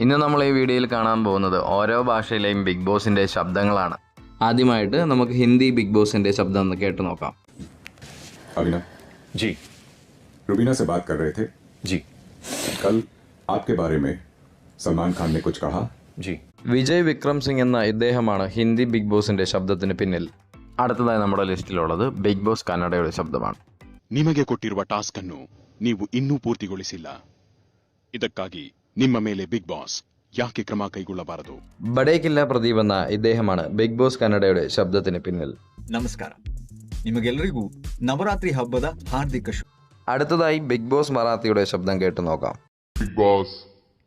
ഇന്ന് നമ്മൾ ഈ വീഡിയോയിൽ കാണാൻ പോകുന്നത് ഓരോ ഭാഷയിലെയും ബിഗ് ബോസിൻ്റെ ശബ്ദങ്ങളാണ്. ആദ്യമായിട്ട് നമുക്ക് ഹിന്ദി ബിഗ് ബോസിൻ്റെ ശബ്ദം ഒന്ന് കേട്ട് നോക്കാം. अभिनव जी रुबीना से बात कर रहे थे. जी कल आपके बारे में सलमान खान ने कुछ कहा. जी വിജയ് വിക്രം സിംഗ് എന്ന ഇദ്ദേഹമാണ് ഹിന്ദി ബിഗ് ബോസിൻ്റെ ശബ്ദത്തിന് പിന്നിൽ. അടുത്തതായി നമ്മുടെ ലിസ്റ്റിലുള്ളത് ബിഗ് ബോസ് കന്നഡയുടെ ശബ്ദമാണ്. ನಿಮಗೆ ಕೊಟ್ಟಿರುವ ಟಾಸ್ಕ್ ಅನ್ನು ನೀವು ಇನ್ನೂ ಪೂರ್ತಿಗೊಳಿಸಿಲ್ಲ. ಇದಕ್ಕಾಗಿ ನಿಮ್ಮ ಮೇಲೆ ಬಿಗ್ ಬಾಸ್ ಯಾಕೆ ಕ್ರಮ ಕೈಗೊಳ್ಳಬಾರದು? ബഡേക്കില്ല പ്രദീപ് എന്ന ഇദ്ദേഹമാണ് ബിഗ് ബോസ് കന്നഡയുടെ ശബ്ദത്തിന് പിന്നിൽ. ನಮಸ್ಕಾರ, ನಿಮಗೆಲ್ಲರಿಗೂ ನವರಾತ್ರಿ ಹಬ್ಬದ ಹಾರ್ದಿಕ ಶುಭ. അടുത്തതായി ബിഗ് ബോസ് മറാത്തിയുടെ ശബ്ദം കേട്ടു നോക്കാം. बिग बॉस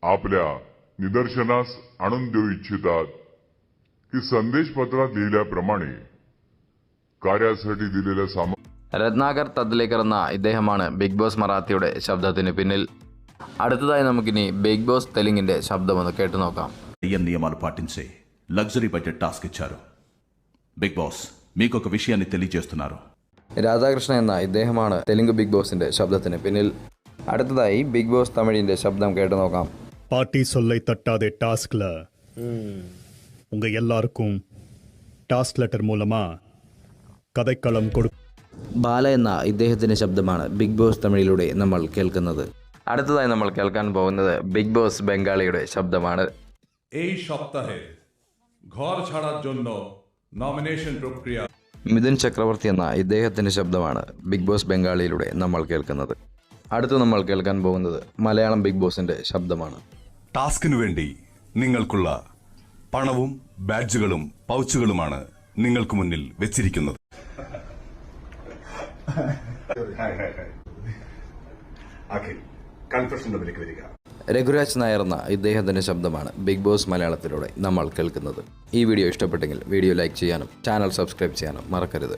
आपल्या निदर्शनास आणून देऊ इच्छितात की संदेश पत्रात लिहिल्याप्रमाणे कार्यासाठी दिलेल्या രത്നാകർ തദ്ലേക്കർ എന്ന ഇദ്ദേഹമാണ് ബിഗ് ബോസ് മറാത്തിയുടെ ശബ്ദത്തിന് പിന്നിൽ. അടുത്തതായി നമുക്കിനി ബിഗ് ബോസ് തെലുങ്കിന്റെ ശബ്ദം ഒന്ന് കേട്ടു നോക്കാം. నియమాలు పాటించే లగ్జరీ బడ్జెట్ టాస్క్ ఇచ్చారు. బిగ్ బాస్ మీకు ఒక విషయాన్ని తెలియజేస్తున్నారు. രാധാകൃഷ്ണൻ എന്ന ഇദ്ദേഹമാണ് തെലുങ്ക് ബിഗ് ബോസിന്റെ ശബ്ദത്തിന് പിന്നിൽ. അടുത്തതായി ബിഗ് ബോസ് തമിഴിന്റെ ശബ്ദം കേട്ടു നോക്കാം. பாட்டி சொல்லை தட்டாதே டாஸ்க்ல உங்க எல்லாருக்கும் டாஸ்க் லெட்டர் மூலமா கதைக்களம் கொடு. ബാല എന്ന ഇദ്ദേഹത്തിന്റെ ശബ്ദമാണ് ബിഗ് ബോസ് തമിഴിലൂടെ നമ്മൾ കേൾക്കുന്നത്. അടുത്തതായി നമ്മൾ കേൾക്കാൻ പോകുന്നത് ബിഗ് ബോസ് ബംഗാളിയുടെ ശബ്ദമാണ്. এই সপ্তাহে ঘর ছাড়ার জন্য নমিনেশন প্রক্রিয়া. മിഥുൻ ചക്രവർത്തി എന്ന ഇദ്ദേഹത്തിന്റെ ശബ്ദമാണ് ബിഗ് ബോസ് ബംഗാളിയിലൂടെ നമ്മൾ കേൾക്കുന്നത്. അടുത്ത് നമ്മൾ കേൾക്കാൻ പോകുന്നത് മലയാളം ബിഗ് ബോസിന്റെ ശബ്ദമാണ്. ടാസ്കിനു വേണ്ടി നിങ്ങൾക്കുള്ള പണവും ബാഡ്ജുകളും പൗച്ചുകളുമാണ് നിങ്ങൾക്ക് മുന്നിൽ വെച്ചിരിക്കുന്നത്. രഘുരാജ് നായർ എന്ന ഇദ്ദേഹത്തിന്റെ ശബ്ദമാണ് ബിഗ് ബോസ് മലയാളത്തിലൂടെ നമ്മൾ കേൾക്കുന്നത്. ഈ വീഡിയോ ഇഷ്ടപ്പെട്ടെങ്കിൽ വീഡിയോ ലൈക്ക് ചെയ്യാനും ചാനൽ സബ്സ്ക്രൈബ് ചെയ്യാനും മറക്കരുത്.